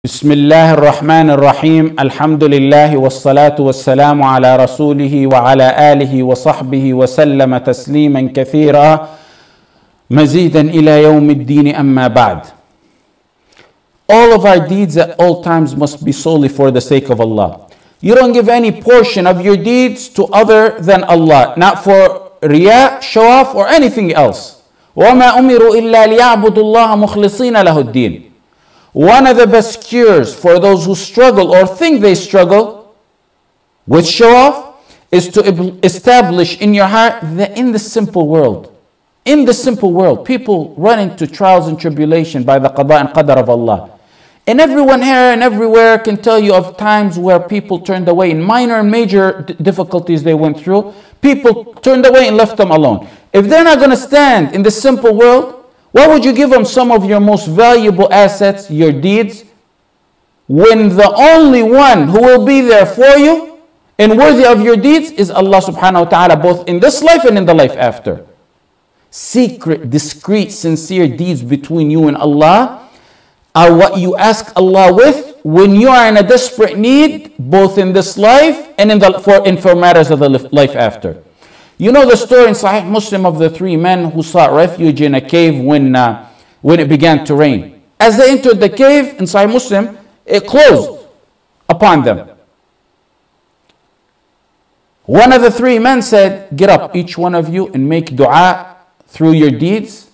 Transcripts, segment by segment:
بسم الله الرحمن الرحيم الحمد لله والصلاة والسلام على رسوله وعلى آله وصحبه وسلم تسليما كثيرا مزيدا إلى يوم الدين أما بعد. All of our deeds at all times must be solely for the sake of Allah. You don't give any portion of your deeds to other than Allah, not for riya, show off or anything else. وَمَا أُمِرُوا إِلَّا لِيَعْبُدُوا اللَّهَ مُخْلِصِينَ لَهُ الدِّينَ. One of the best cures for those who struggle or think they struggle with show off is to establish in your heart that in the simple world, people run into trials and tribulation by the qada and qadar of Allah. And everyone here and everywhere can tell you of times where people turned away in minor and major difficulties they went through. People turned away and left them alone. If they're not going to stand in the simple world, why would you give them some of your most valuable assets, your deeds, when the only one who will be there for you and worthy of your deeds is Allah subhanahu wa ta'ala, both in this life and in the life after? Secret, discreet, sincere deeds between you and Allah are what you ask Allah with when you are in a desperate need, both in this life and for matters of the life after. You know the story in Sahih Muslim of the three men who sought refuge in a cave when it began to rain. As they entered the cave in Sahih Muslim, it closed upon them. One of the three men said, "Get up, each one of you, and make dua through your deeds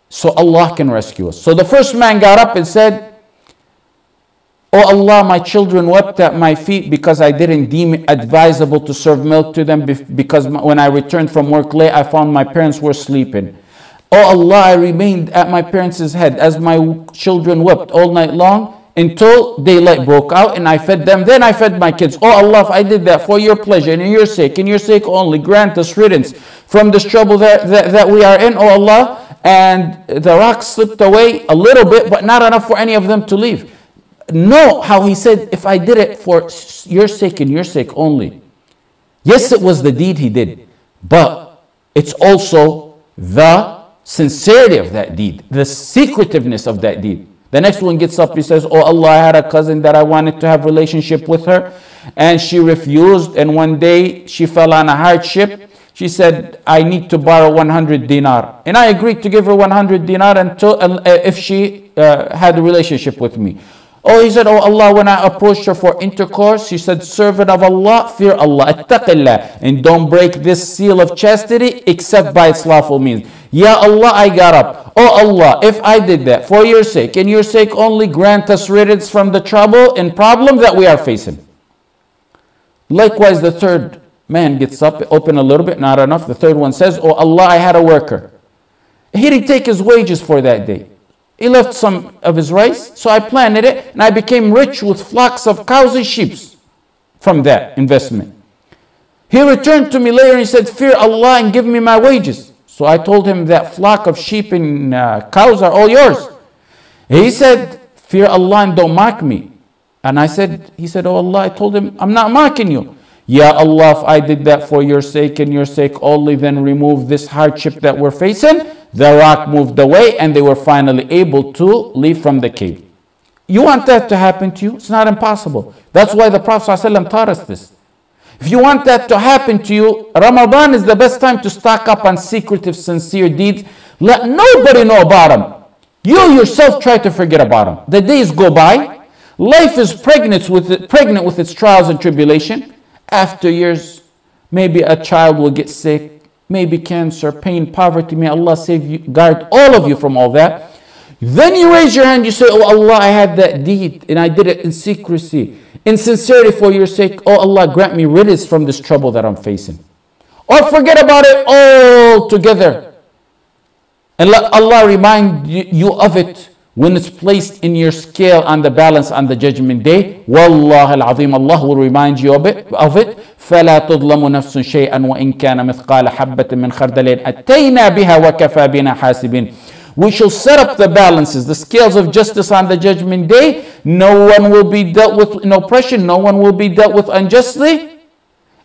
so Allah can rescue us." So the first man got up and said, "Oh Allah, my children wept at my feet because I didn't deem it advisable to serve milk to them, because when I returned from work late, I found my parents were sleeping. Oh Allah, I remained at my parents' head as my children wept all night long until daylight broke out, and I fed them. Then I fed my kids. Oh Allah, if I did that for your pleasure and in your sake only, grant us riddance from this trouble that we are in, oh Allah." And the rocks slipped away a little bit, but not enough for any of them to leave. Know how he said, if I did it for your sake and your sake only. Yes, it was the deed he did, but it's also the sincerity of that deed, the secretiveness of that deed. The next one gets up, he says, "Oh Allah, I had a cousin that I wanted to have relationship with her, and she refused, and one day she fell on a hardship. She said, I need to borrow 100 dinar. And I agreed to give her 100 dinar if she had a relationship with me. Oh, he said, oh Allah, when I approached her for intercourse, she said, servant of Allah, fear Allah, attaqillah, and don't break this seal of chastity except by its lawful means. Ya Allah, I got up. Oh Allah, if I did that for your sake and your sake only, grant us riddance from the trouble and problem that we are facing." Likewise, the third man gets up, open a little bit, not enough. The third one says, "Oh Allah, I had a worker. He didn't take his wages for that day. He left some of his rice, so I planted it, and I became rich with flocks of cows and sheep from that investment. He returned to me later and he said, fear Allah and give me my wages. So I told him that flock of sheep and cows are all yours. He said, fear Allah and don't mock me. And he said, oh Allah, I told him, I'm not mocking you. Ya Allah, if I did that for your sake and your sake only, then remove this hardship that we're facing." The rock moved away and they were finally able to leave from the cave. You want that to happen to you? It's not impossible. That's why the Prophet ﷺ taught us this. If you want that to happen to you, Ramadan is the best time to stock up on secretive, sincere deeds. Let nobody know about them. You yourself try to forget about them. The days go by. Life is pregnant with its trials and tribulation. After years, maybe a child will get sick. Maybe cancer, pain, poverty. May Allah save you, guard all of you from all that. Then you raise your hand, you say, oh Allah, I had that deed and I did it in secrecy, in sincerity for your sake. Oh Allah, grant me riddance from this trouble that I'm facing. Or forget about it altogether. And let Allah remind you of it when it's placed in your scale on the balance on the judgment day. Wallah al-azim, Allah will remind you of it. فَلَا تُظْلَمُ نَفْسٌ شَيْئًا وَإِنْ كَانَ مِثْقَالَ حَبَّةٍ مِّنْ خَرْدَلٍ أَتَيْنَا بِهَا وَكَفَى بِنَا حَاسِبِينَ. We shall set up the balances, the scales of justice on the judgment day. No one will be dealt with in oppression. No one will be dealt with unjustly.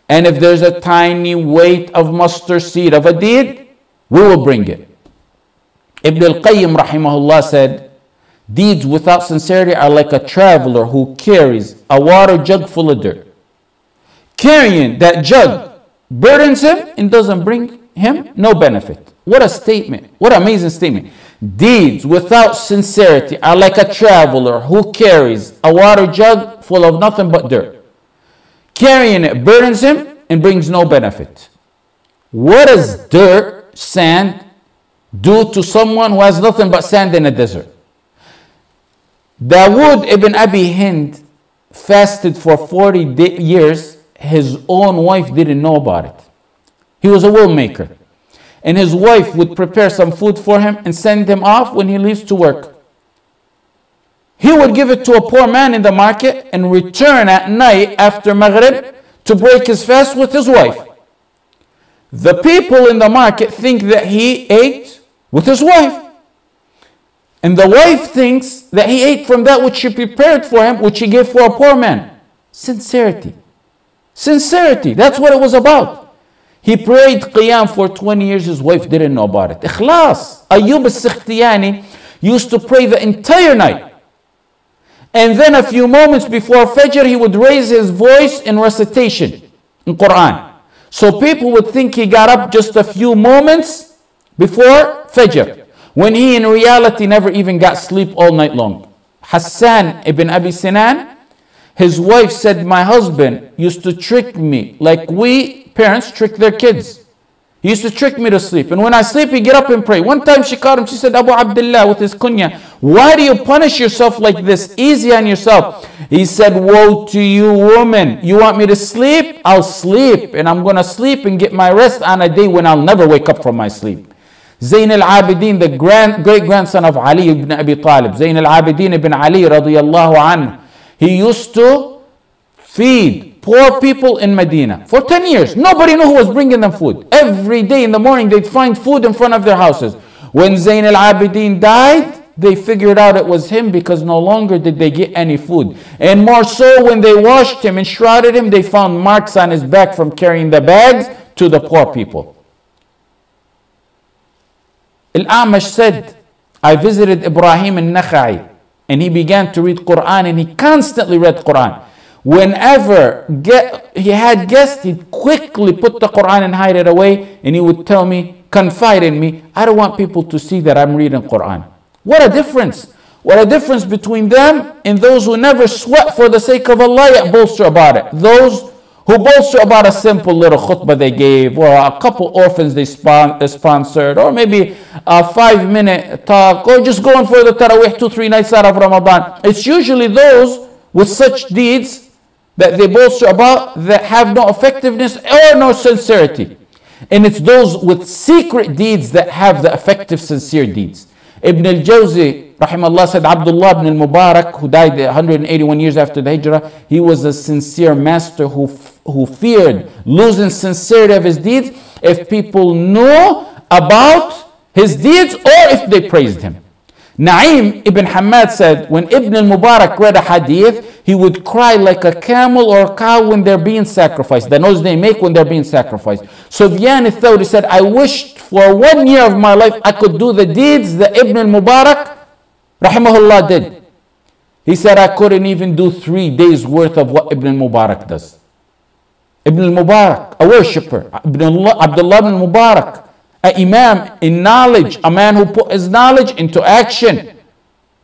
And if there's a tiny weight of mustard seed of a deed, we will bring it. Ibn al-Qayyim rahimahullah said, Deeds without sincerity are like a traveler who carries a water jug full of dirt. Carrying that jug burdens him and doesn't bring him no benefit. What a statement. What an amazing statement. Deeds without sincerity are like a traveler who carries a water jug full of nothing but dirt. Carrying it burdens him and brings no benefit. What does dirt, sand, do to someone who has nothing but sand in a desert? Dawood ibn Abi Hind fasted for 40 years. His own wife didn't know about it. He was a will maker. And his wife would prepare some food for him and send him off when he leaves to work. He would give it to a poor man in the market and return at night after Maghrib to break his fast with his wife. The people in the market think that he ate with his wife. And the wife thinks that he ate from that which she prepared for him, which he gave for a poor man. Sincerity. Sincerity. That's what it was about. He prayed qiyam for 20 years. His wife didn't know about it. Ikhlas. Ayyub al-Sikhtiyani used to pray the entire night. And then a few moments before Fajr, he would raise his voice in recitation in Quran. So people would think he got up just a few moments before Fajr, when he in reality never even got sleep all night long. Hassan ibn Abi Sinan, his wife said, my husband used to trick me like we parents trick their kids. He used to trick me to sleep. And when I sleep, he get up and pray. One time she caught him, she said, Abu Abdullah, with his kunya, why do you punish yourself like this? Easy on yourself. He said, woe to you, woman. You want me to sleep? I'll sleep. And I'm going to sleep and get my rest on a day when I'll never wake up from my sleep. Zayn al-Abidin, the great-grandson of Ali ibn Abi Talib, Zayn al-Abidin ibn Ali radiyallahu anhu, he used to feed poor people in Medina for 10 years. Nobody knew who was bringing them food. Every day in the morning, they'd find food in front of their houses. When Zayn al-Abidin died, they figured out it was him because no longer did they get any food. And more so, when they washed him and shrouded him, they found marks on his back from carrying the bags to the poor people. Al-A'mash said, I visited Ibrahim al-Nakha'i and he began to read Quran, and he constantly read Quran. Whenever he had guests, he'd quickly put the Quran and hide it away, and he would tell me, confide in me, I don't want people to see that I'm reading Quran. What a difference. What a difference between them and those who never sweat for the sake of Allah yet bolster about it. Those who bolster about a simple little khutbah they gave, or a couple orphans they sponsored, or maybe a 5-minute talk, or just going for the Taraweeh 2-3 nights out of Ramadan. It's usually those with such deeds that they bolster about that have no effectiveness or no sincerity. And it's those with secret deeds that have the effective, sincere deeds. Ibn al-Jawzi, rahimahullah, said Abdullah ibn al-Mubarak, who died 181 years after the Hijrah, he was a sincere master who feared losing sincerity of his deeds if people knew about his deeds or if they praised him. Na'im ibn Hamad said, when Ibn al-Mubarak read a hadith, he would cry like a camel or a cow when they're being sacrificed, the noise they make when they're being sacrificed. Sufyan al-Thawri said, I wished for 1 year of my life I could do the deeds that Ibn al-Mubarak, rahimahullah, did. He said, I couldn't even do 3 days worth of what Ibn al-Mubarak does. Ibn al-Mubarak, a worshipper. Abdullah ibn Mubarak, an imam in knowledge, a man who put his knowledge into action,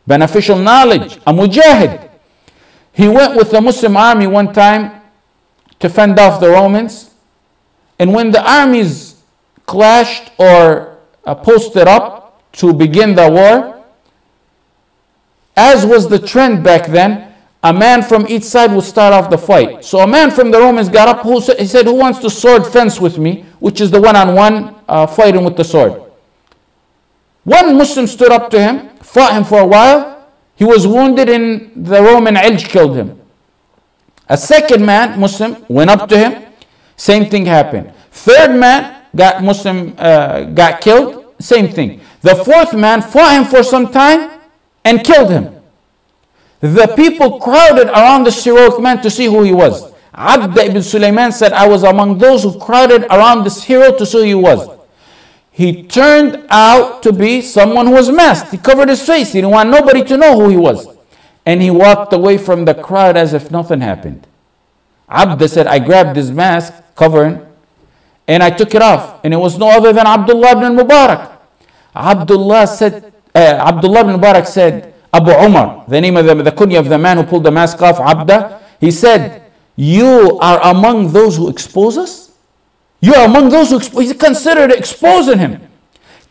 beneficial knowledge, a mujahid. He went with the Muslim army one time to fend off the Romans, and when the armies clashed or posted up to begin the war, as was the trend back then, a man from each side would start off the fight. So a man from the Romans got up, he said, who wants to sword fence with me? Which is the one-on-one fighting with the sword. One Muslim stood up to him, fought him for a while. He was wounded and the Roman Ilj killed him. A second man, Muslim, went up to him. Same thing happened. Third man, got killed. Same thing. The fourth man fought him for some time and killed him. The people crowded around this heroic man to see who he was. Abd ibn Sulaiman said, I was among those who crowded around this hero to see who he was. he turned out to be someone who was masked. He covered his face. He didn't want nobody to know who he was. And he walked away from the crowd as if nothing happened. Abda said, I grabbed his mask, covering, and I took it off. And it was no other than Abdullah ibn Mubarak. Abdullah ibn Mubarak said, Abu Umar, the name of the kunya of the man who pulled the mask off, Abda, he said, you are among those who expose us? You are among those who expose. He considered exposing him.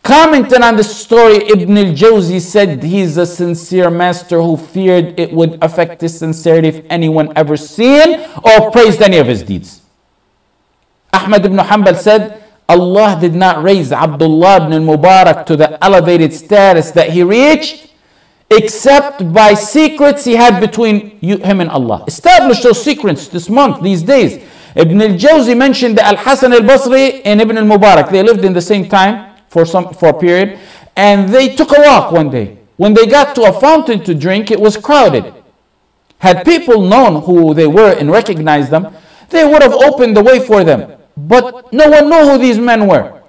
Commenting on this story, Ibn al-Jawzi said he's a sincere master who feared it would affect his sincerity if anyone ever seen or praised any of his deeds. Ahmad ibn Hanbal said, Allah did not raise Abdullah ibn Mubarak to the elevated status that he reached except by secrets he had between him and Allah. Establish those secrets this month, these days. Ibn al-Jawzi mentioned that Al-Hasan al-Basri and Ibn al-Mubarak, they lived in the same time for a period, and they took a walk one day. When they got to a fountain to drink, it was crowded. Had people known who they were and recognized them, they would have opened the way for them. But no one knew who these men were.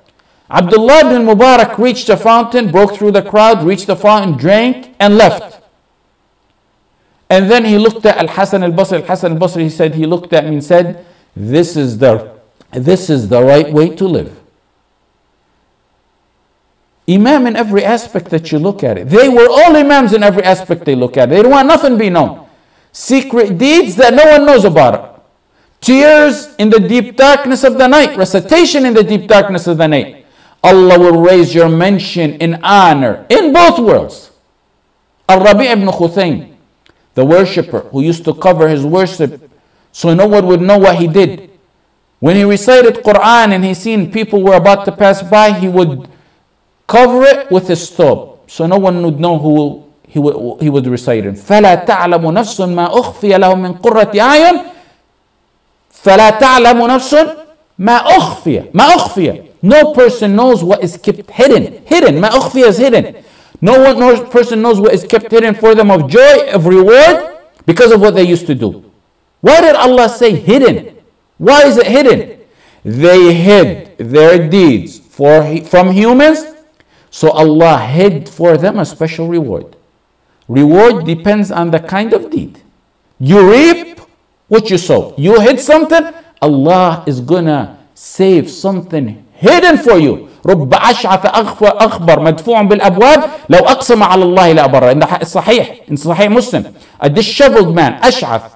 Abdullah ibn Mubarak reached the fountain, broke through the crowd, reached the fountain, drank, and left. And then he looked at Al-Hasan al-Basri. Al-Hasan al-Basri, he said, he looked at me and said, this is the right way to live. Imam in every aspect that you look at it. They were all imams in every aspect they look at it. They don't want nothing to be known. Secret deeds that no one knows about it. Tears in the deep darkness of the night. Recitation in the deep darkness of the night. Allah will raise your mention in honor in both worlds. Al-Rabi' ibn Khuthaym, the worshipper who used to cover his worship so no one would know what he did. When he recited Quran and he seen people were about to pass by, he would cover it with his thobe so no one would know who he would recite it. فَلَا تَعْلَمُ نَفْسٌ مَا أُخْفِيَ لَهُم مِّن قُرَّةِ أَعْيُنٍ فَلَا تَعْلَمُ نَفْسٌ مَا أُخْفِيَ. No person knows what is kept hidden. Hidden. مَا أُخْفِيَ is hidden. No person knows what is kept hidden for them of joy, of reward, because of what they used to do. Why did Allah say hidden? Why is it hidden? They hid their deeds from humans, so Allah hid for them a special reward. Reward depends on the kind of deed. You reap what you sow. You hid something, Allah is gonna save something hidden for you. رب أشعث أخبر مدفوع بالأبواب لو أقسم على الله لأبره. In Sahih Muslim, a disheveled man, أشعث,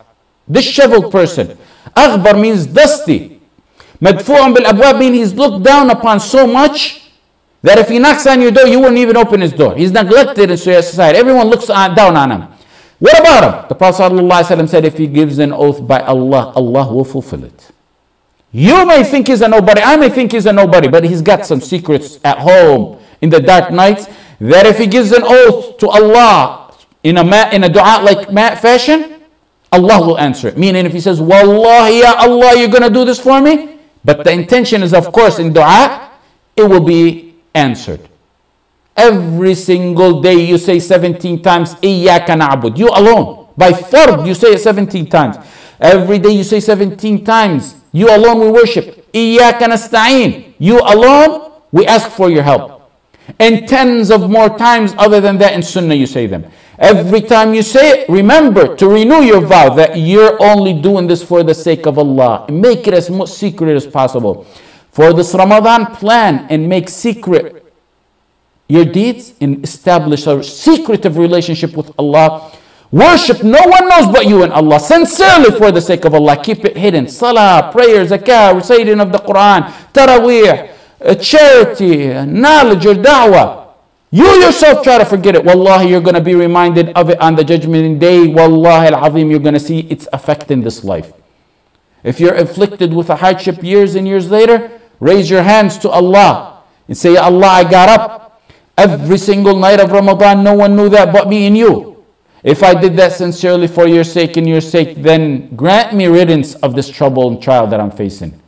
disheveled person. أخبر means dusty. مدفوع بالأبواب means he's looked down upon so much that if he knocks on your door, you wouldn't even open his door. He's neglected in society. Everyone looks down on him. What about him? The Prophet ﷺ said, if he gives an oath by Allah, Allah will fulfill it. You may think he's a nobody, I may think he's a nobody, but he's got some secrets at home in the dark nights that if he gives an oath to Allah in a dua like fashion, Allah will answer it. Meaning if he says, Wallahi ya Allah, you're going to do this for me, but the intention is of course in dua, it will be answered. Every single day you say 17 times, Iyyaka na'bud, you alone. By fard you say it 17 times. Every day you say 17 times, you alone we worship. Iyyaka nasta'een, you alone we ask for your help. And tens of more times other than that in sunnah you say them. Every time you say it, remember to renew your vow that you're only doing this for the sake of Allah. Make it as much secret as possible. For this Ramadan, plan and make secret your deeds and establish a secretive relationship with Allah. Worship no one knows but you and Allah. Sincerely for the sake of Allah. Keep it hidden. Salah, prayer, zakah, reciting of the Quran, taraweeh, charity, knowledge or da'wah. You yourself try to forget it. Wallahi, you're going to be reminded of it on the judgment day. Wallahi al-azim, you're going to see its effect in this life. If you're afflicted with a hardship years and years later, raise your hands to Allah and say, Allah, I got up every single night of Ramadan. No one knew that but me and you. If I did that sincerely for your sake and your sake, then grant me riddance of this trouble and trial that I'm facing.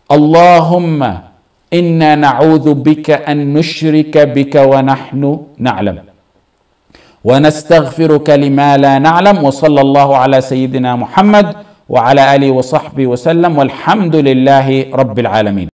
Allahumma inna na'udhu bika an nushrika bika wa nahnu na'lam. Wa nastaghfiruka lima la na'lam. Wa sallallahu ala sayyidina Muhammad wa ala alihi wa sahbihi wa sallam. Walhamdulillahi rabbil alameen.